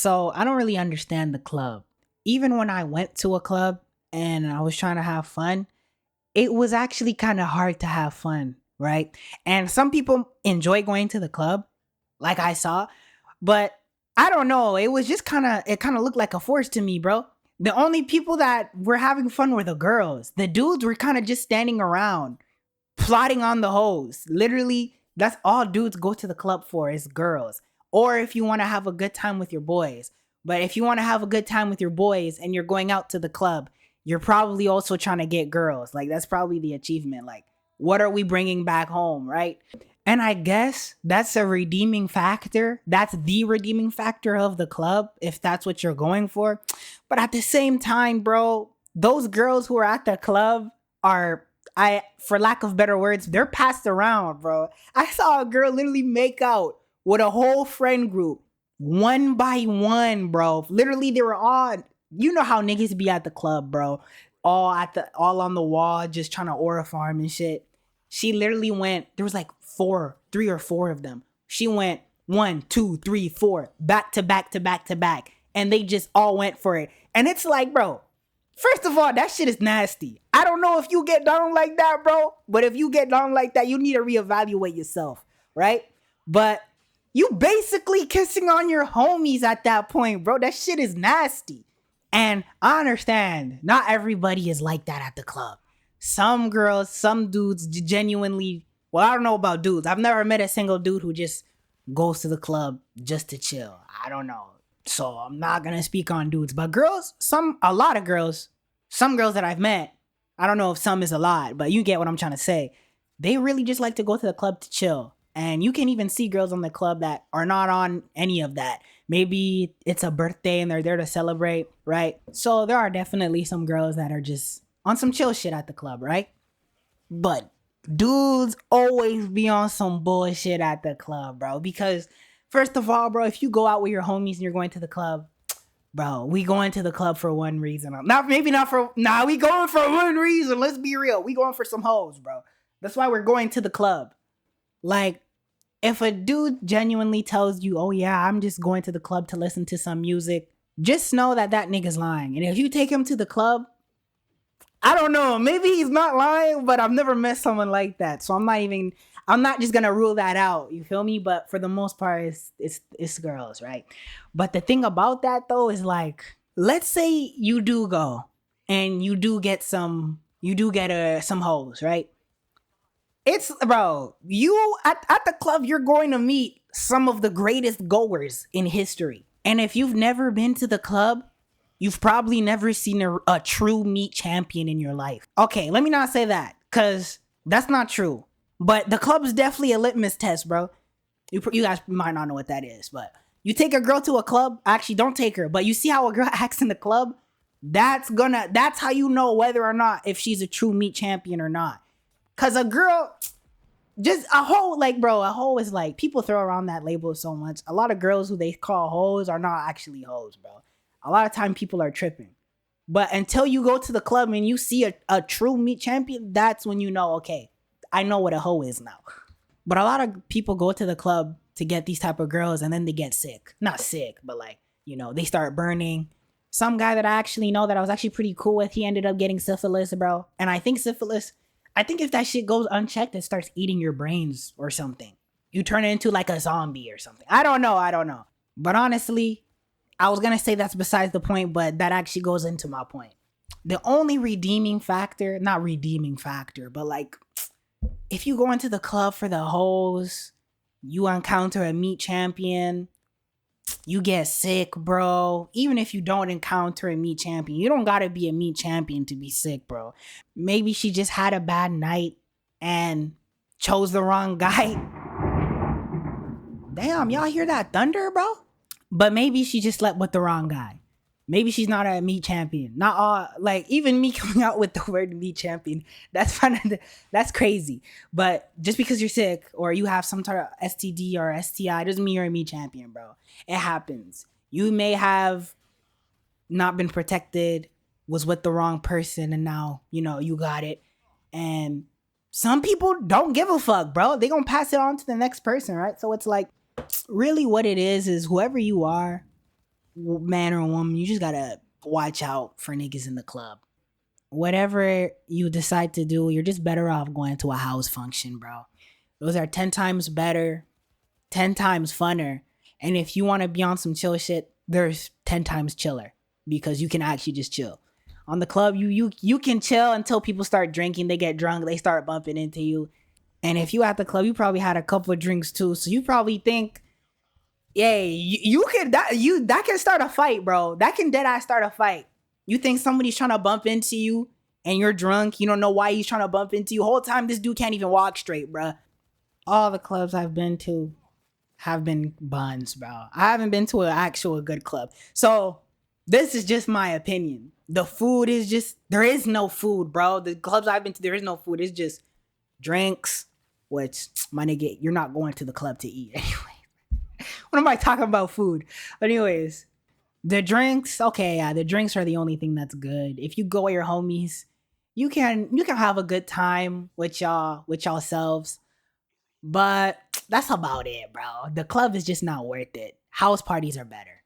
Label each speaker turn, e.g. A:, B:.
A: So I don't really understand the club. Even when I went to a club and I was trying to have fun, it was actually kind of hard to have fun, right? And some people enjoy going to the club, like I saw, but I don't know. It was just it kind of looked like a force to me, bro. The only people that were having fun were the girls. The dudes were kind of just standing around, plotting on the hoes. Literally, that's all dudes go to the club for is girls. Or if you want to have a good time with your boys. But if you want to have a good time with your boys and you're going out to the club, you're probably also trying to get girls. Like that's probably the achievement. Like what are we bringing back home, right? And I guess that's a redeeming factor. That's the redeeming factor of the club if that's what you're going for. But at the same time, bro, those girls who are at the club are for lack of better words, they're passed around, bro. I saw a girl literally make out with a whole friend group one by one, bro. Literally, they were all, you know how niggas be at the club, bro. All on the wall, just trying to aura farm and shit. She literally went, there was like three or four of them. She went one, two, three, four, back to back to back to back. And they just all went for it. And it's like, bro, first of all, that shit is nasty. I don't know if you get down like that, bro. But if you get down like that, you need to reevaluate yourself, right? But you basically kissing on your homies at that point, bro. That shit is nasty. And I understand not everybody is like that at the club. Some girls, some dudes genuinely, well, I don't know about dudes. I've never met a single dude who just goes to the club just to chill. I don't know. So I'm not going to speak on dudes. But girls, a lot of girls, some girls that I've met, I don't know if some is a lot, but you get what I'm trying to say. They really just like to go to the club to chill. And you can even see girls on the club that are not on any of that. Maybe it's a birthday and they're there to celebrate, right? So there are definitely some girls that are just on some chill shit at the club, right? But dudes always be on some bullshit at the club, bro. Because first of all, bro, if you go out with your homies and you're going to the club, bro, we going to the club for one reason. We going for one reason. Let's be real. We going for some hoes, bro. That's why we're going to the club. Like, if a dude genuinely tells you, oh yeah, I'm just going to the club to listen to some music, just know that nigga's lying. And if you take him to the club, I don't know, maybe he's not lying, but I've never met someone like that. So I'm not just gonna rule that out. You feel me? But for the most part, it's girls, right? But the thing about that though is like, let's say you do go and you do get some hoes, right? It's, bro, you at the club, you're going to meet some of the greatest goers in history. And if you've never been to the club, you've probably never seen a true meat champion in your life. Okay, let me not say that, because that's not true. But the club is definitely a litmus test, bro. You guys might not know what that is, but you take a girl to a club, actually don't take her, but you see how a girl acts in the club, that's how you know whether or not if she's a true meat champion or not. Cause a girl, just a hoe, like, bro, a hoe is like, people throw around that label so much. A lot of girls who they call hoes are not actually hoes, bro. A lot of time people are tripping. But until you go to the club and you see a true meat champion, that's when you know, okay, I know what a hoe is now. But a lot of people go to the club to get these type of girls and then they get sick. Not sick, but like, they start burning. Some guy that I actually know that I was actually pretty cool with, he ended up getting syphilis, bro. And I think if that shit goes unchecked, it starts eating your brains or something. You turn into like a zombie or something. I don't know. But honestly, I was going to say that's besides the point, but that actually goes into my point. The only not redeeming factor, but like, if you go into the club for the hoes, you encounter a meat champion, you get sick, bro. Even if you don't encounter a meat champion, you don't gotta be a meat champion to be sick, bro. Maybe she just had a bad night and chose the wrong guy. Damn, y'all hear that thunder, bro? But maybe she just slept with the wrong guy. Maybe she's not a meat champion. Not all, like, even me coming out with the word meat champion, that's crazy. But just because you're sick or you have some sort of STD or STI doesn't mean you're a meat champion, bro. It happens. You may have not been protected, was with the wrong person, and now, you got it. And some people don't give a fuck, bro. They gonna pass it on to the next person, right? So it's like, really what it is whoever you are, man or woman, you just gotta watch out for niggas in the club. Whatever you decide to do, you're just better off going to a house function, bro. Those are 10 times better, 10 times funner. And if you want to be on some chill shit, there's 10 times chiller because you can actually just chill. On the club, you can chill until people start drinking, they get drunk, they start bumping into you. And if you at the club, you probably had a couple of drinks too. So you probably think, yeah, you can that can start a fight, bro. That can dead ass start a fight. You think somebody's trying to bump into you and you're drunk, you don't know why he's trying to bump into you. Whole time this dude can't even walk straight, bro. All the clubs I've been to have been buns, bro. I haven't been to an actual good club. So this is just my opinion. The food is just, there is no food, bro. The clubs I've been to, there is no food. It's just drinks, which, my nigga, you're not going to the club to eat anyway. What am I talking about food? But anyways, the drinks, okay, yeah, the drinks are the only thing that's good. If you go with your homies, you can have a good time with y'all selves. But that's about it, bro. The club is just not worth it. House parties are better.